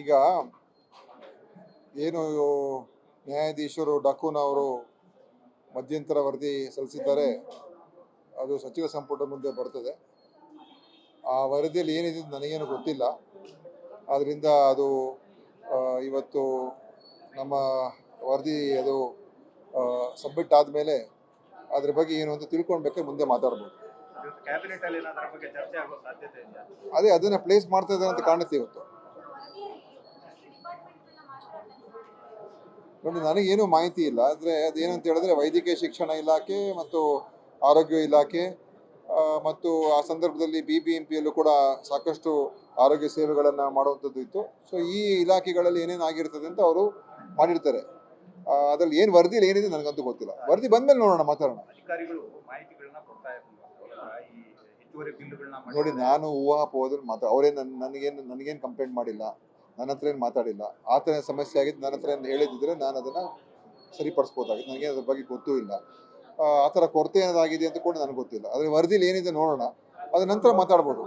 ಈಗ ಏನು ನ್ಯಾಯಾಧೀಶರು ಡಕೂನ್ ಅವರು ಮಧ್ಯಂತರ ವರದಿ ಸಲ್ಲಿಸಿದ್ದಾರೆ. ಅದು ಸಚಿವ ಸಂಪುಟ ಮುಂದೆ ಬರ್ತದೆ. ಆ ವರದಿಯಲ್ಲಿ ಏನಿದೆ ನನಗೇನು ಗೊತ್ತಿಲ್ಲ. ಆದ್ದರಿಂದ ಅದು ಇವತ್ತು ನಮ್ಮ ವರದಿ ಅದು ಸಬ್ಮಿಟ್ ಆದಮೇಲೆ ಅದ್ರ ಬಗ್ಗೆ ಏನು ಅಂತ ತಿಳ್ಕೊಳ್ಬೇಕಾದ್ರೆ ಮುಂದೆ ಮಾತಾಡ್ಬೋದು. ಅದೇ ಅದನ್ನು ಪ್ಲೇಸ್ ಮಾಡ್ತಾ ಇದ್ದಾರೆ ಅಂತ ಕಾಣುತ್ತೆ ಇವತ್ತು. ನೋಡಿ, ನನಗೇನು ಮಾಹಿತಿ ಇಲ್ಲ. ಆದರೆ ಅದೇನಂತ ಹೇಳಿದ್ರೆ ವೈದ್ಯಕೀಯ ಶಿಕ್ಷಣ ಇಲಾಖೆ ಮತ್ತು ಆರೋಗ್ಯ ಇಲಾಖೆ ಮತ್ತು ಆ ಸಂದರ್ಭದಲ್ಲಿ BBMPಯಲ್ಲೂ ಕೂಡ ಸಾಕಷ್ಟು ಆರೋಗ್ಯ ಸೇವೆಗಳನ್ನು ಮಾಡುವಂಥದ್ದು ಇತ್ತು. ಸೊ ಈ ಇಲಾಖೆಗಳಲ್ಲಿ ಏನೇನು ಆಗಿರ್ತದೆ ಅಂತ ಅವರು ಮಾಡಿರ್ತಾರೆ. ಅದರಲ್ಲಿ ಏನು ವರದಿಯಲ್ಲಿ ಏನಿದೆ ನನಗಂತೂ ಗೊತ್ತಿಲ್ಲ. ವರದಿ ಬಂದಮೇಲೆ ನೋಡೋಣ, ಮಾತಾಡೋಣ. ನೋಡಿ, ನಾನು ಊಹಾಪೋಹದಲ್ಲಿ ಅವರೇನು ನನಗೇನು ಕಂಪ್ಲೇಂಟ್ ಮಾಡಿಲ್ಲ, ನನ್ನ ಹತ್ರ ಏನು ಮಾತಾಡಿಲ್ಲ. ಆ ಥರ ಸಮಸ್ಯೆ ಆಗಿದ್ದು ನನ್ನ ಹತ್ರ ಏನು ಹೇಳಿದ್ದಿದ್ರೆ ನಾನು ಅದನ್ನು ಸರಿಪಡಿಸ್ಬೋದಾಗಿತ್ತು. ನನಗೆ ಅದ್ರ ಬಗ್ಗೆ ಗೊತ್ತೂ ಇಲ್ಲ. ಆ ಥರ ಕೊರತೆ ಏನಾಗಿದೆ ಅಂತ ಕೂಡ ನನಗೆ ಗೊತ್ತಿಲ್ಲ. ಆದರೆ ವರದಿಲಿ ಏನಿದೆ ನೋಡೋಣ, ಅದ ನಂತರ ಮಾತಾಡ್ಬೋದು.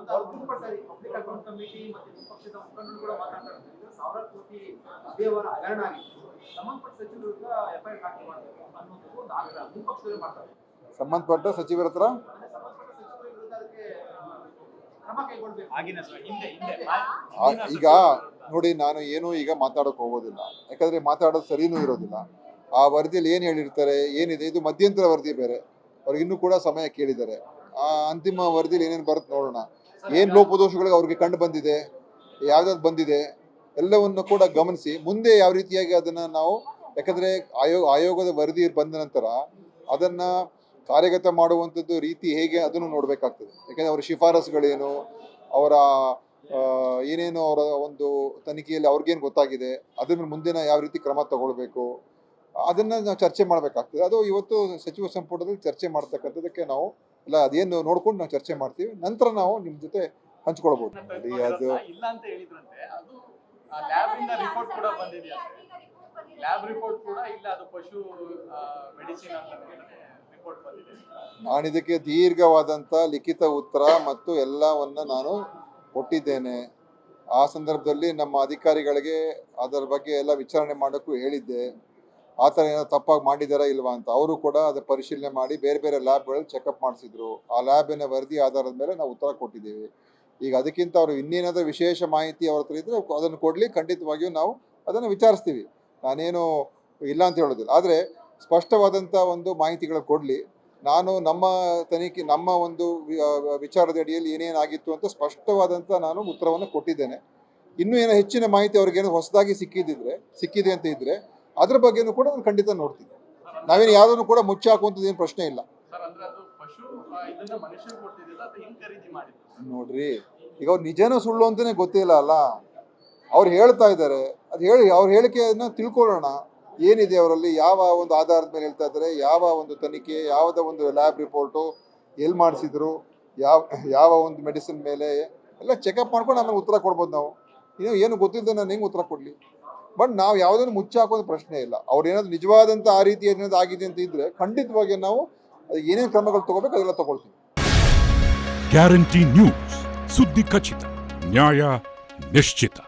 ಸಂಬಂಧಪಟ್ಟ ಸಚಿವರ ಹತ್ರ ಈಗ ನೋಡಿ, ನಾನು ಏನು ಈಗ ಮಾತಾಡೋಕೆ ಹೋಗೋದಿಲ್ಲ. ಯಾಕಂದರೆ ಮಾತಾಡೋದು ಸರಿನೂ ಇರೋದಿಲ್ಲ. ಆ ವರದಿಯಲ್ಲಿ ಏನು ಹೇಳಿರ್ತಾರೆ, ಏನಿದೆ, ಇದು ಮಧ್ಯಂತರ ವರದಿ ಬೇರೆ, ಅವ್ರಿಗೆ ಇನ್ನೂ ಕೂಡ ಸಮಯ ಕೇಳಿದ್ದಾರೆ. ಆ ಅಂತಿಮ ವರದಿಯಲ್ಲಿ ಏನೇನು ಬರುತ್ತೆ ನೋಡೋಣ. ಏನು ಲೋಪದೋಷಗಳಿಗೆ ಅವ್ರಿಗೆ ಕಂಡು ಬಂದಿದೆ, ಯಾವ್ದಾದ್ರು ಬಂದಿದೆ, ಎಲ್ಲವನ್ನು ಕೂಡ ಗಮನಿಸಿ ಮುಂದೆ ಯಾವ ರೀತಿಯಾಗಿ ಅದನ್ನು ನಾವು, ಯಾಕಂದರೆ ಆಯೋಗದ ವರದಿ ಬಂದ ನಂತರ ಅದನ್ನು ಕಾರ್ಯಗತ ಮಾಡುವಂಥದ್ದು ರೀತಿ ಹೇಗೆ ಅದನ್ನು ನೋಡಬೇಕಾಗ್ತದೆ. ಯಾಕೆಂದರೆ ಅವರ ಶಿಫಾರಸುಗಳೇನು, ಅವರ ಏನೇನು ಅವರ ಒಂದು ತನಿಖೆಯಲ್ಲಿ ಅವ್ರಿಗೇನು ಗೊತ್ತಾಗಿದೆ, ಅದನ್ನು ಮುಂದಿನ ಯಾವ ರೀತಿ ಕ್ರಮ ತಗೊಳ್ಬೇಕು, ಅದನ್ನು ನಾವು ಚರ್ಚೆ ಮಾಡಬೇಕಾಗ್ತದೆ. ಅದು ಇವತ್ತು ಸಚಿವ ಸಂಪುಟದಲ್ಲಿ ಚರ್ಚೆ ಮಾಡ್ತಕ್ಕಂಥದ್ದಕ್ಕೆ ನಾವು ಎಲ್ಲ ಅದೇನು ನೋಡ್ಕೊಂಡು ನಾವು ಚರ್ಚೆ ಮಾಡ್ತೀವಿ. ನಂತರ ನಾವು ನಿಮ್ಮ ಜೊತೆ ಹಂಚ್ಕೊಳ್ಬೋದು. ಅದು ನಾನು ಇದಕ್ಕೆ ದೀರ್ಘವಾದಂಥ ಲಿಖಿತ ಉತ್ತರ ಮತ್ತು ಎಲ್ಲವನ್ನು ನಾನು ಕೊಟ್ಟಿದ್ದೇನೆ. ಆ ಸಂದರ್ಭದಲ್ಲಿ ನಮ್ಮ ಅಧಿಕಾರಿಗಳಿಗೆ ಅದರ ಬಗ್ಗೆ ಎಲ್ಲ ವಿಚಾರಣೆ ಮಾಡೋಕ್ಕೂ ಹೇಳಿದ್ದೆ. ಆ ಥರ ಏನೋ ತಪ್ಪಾಗಿ ಮಾಡಿದಾರಾ ಇಲ್ವಾ ಅಂತ. ಅವರು ಕೂಡ ಅದರ ಪರಿಶೀಲನೆ ಮಾಡಿ ಬೇರೆ ಬೇರೆ ಲ್ಯಾಬ್ಗಳಲ್ಲಿ ಚೆಕಪ್ ಮಾಡಿಸಿದ್ರು. ಆ ಲ್ಯಾಬಿನ ವರದಿ ಆಧಾರದ ಮೇಲೆ ನಾವು ಉತ್ತರ ಕೊಟ್ಟಿದ್ದೀವಿ. ಈಗ ಅದಕ್ಕಿಂತ ಅವರು ಇನ್ನೇನಾದರೂ ವಿಶೇಷ ಮಾಹಿತಿ ಅವ್ರ ಹತ್ರ ಇದ್ದರೆ ಅದನ್ನು ಕೊಡಲಿ, ಖಂಡಿತವಾಗಿಯೂ ನಾವು ಅದನ್ನು ವಿಚಾರಿಸ್ತೀವಿ. ನಾನೇನು ಇಲ್ಲ ಅಂತ ಹೇಳೋದಿಲ್ಲ. ಆದರೆ ಸ್ಪಷ್ಟವಾದಂಥ ಒಂದು ಮಾಹಿತಿಗಳು ಕೊಡಲಿ. ನಾನು ನಮ್ಮ ತನಿಖೆ, ನಮ್ಮ ಒಂದು ವಿಚಾರದ ಅಡಿಯಲ್ಲಿ ಏನೇನಾಗಿತ್ತು ಅಂತ ಸ್ಪಷ್ಟವಾದಂಥ ನಾನು ಉತ್ತರವನ್ನು ಕೊಟ್ಟಿದ್ದೇನೆ. ಇನ್ನೂ ಏನೋ ಹೆಚ್ಚಿನ ಮಾಹಿತಿ ಅವ್ರಿಗೇನೋ ಹೊಸದಾಗಿ ಸಿಕ್ಕಿದೆ ಅಂತ ಇದ್ದರೆ ಅದ್ರ ಬಗ್ಗೆನೂ ಕೂಡ ನಾನು ಖಂಡಿತ ನೋಡ್ತೀನಿ. ನಾವೇನು ಯಾವುದನ್ನು ಕೂಡ ಮುಚ್ಚಾಕುವಂಥದ್ದು ಏನು ಪ್ರಶ್ನೆ ಇಲ್ಲ. ನೋಡ್ರಿ, ಈಗ ಅವ್ರು ನಿಜನೋ ಸುಳ್ಳು ಅಂತಲೇ ಗೊತ್ತಿಲ್ಲ ಅಲ್ಲ. ಅವ್ರು ಹೇಳ್ತಾ ಇದ್ದಾರೆ, ಅದು ಅವ್ರ ಹೇಳಿಕೆಯನ್ನು ತಿಳ್ಕೊಳ್ಳೋಣ. ಏನಿದೆ ಅವರಲ್ಲಿ, ಯಾವ ಒಂದು ಆಧಾರದ ಮೇಲೆ ಹೇಳ್ತಾ ಇದ್ದಾರೆ, ಯಾವ ಒಂದು ತನಿಖೆ, ಯಾವುದೋ ಒಂದು ಲ್ಯಾಬ್ ರಿಪೋರ್ಟು, ಎಲ್ಲಿ ಮಾಡಿಸಿದ್ರು, ಯಾವ ಒಂದು ಮೆಡಿಸಿನ್ ಮೇಲೆ ಎಲ್ಲ ಚೆಕಪ್ ಮಾಡ್ಕೊಂಡು ಆಮೇಲೆ ಉತ್ತರ ಕೊಡ್ಬೋದು. ನಾವು ಏನು ಗೊತ್ತಿಲ್ಲದೆ ನಾನು ಹೆಂಗೆ ಉತ್ತರ ಕೊಡಲಿ? ಬಟ್ ನಾವು ಯಾವುದನ್ನು ಮುಚ್ಚಾಕೋದು ಪ್ರಶ್ನೆ ಇಲ್ಲ. ಅವ್ರು ಏನಾದ್ರು ನಿಜವಾದಂಥ ಆ ರೀತಿ ಏನಾದ್ರು ಆಗಿದೆ ಅಂತ ಇದ್ದರೆ ಖಂಡಿತವಾಗಿ ನಾವು ಏನೇನು ಕ್ರಮಗಳು ತಗೋಬೇಕು ಅದೆಲ್ಲ ತಗೊಳ್ತೀವಿ. ಗ್ಯಾರಂಟಿ ನ್ಯೂಸ್, ಸುದ್ದಿ ಖಚಿತ, ನ್ಯಾಯ ನಿಶ್ಚಿತ.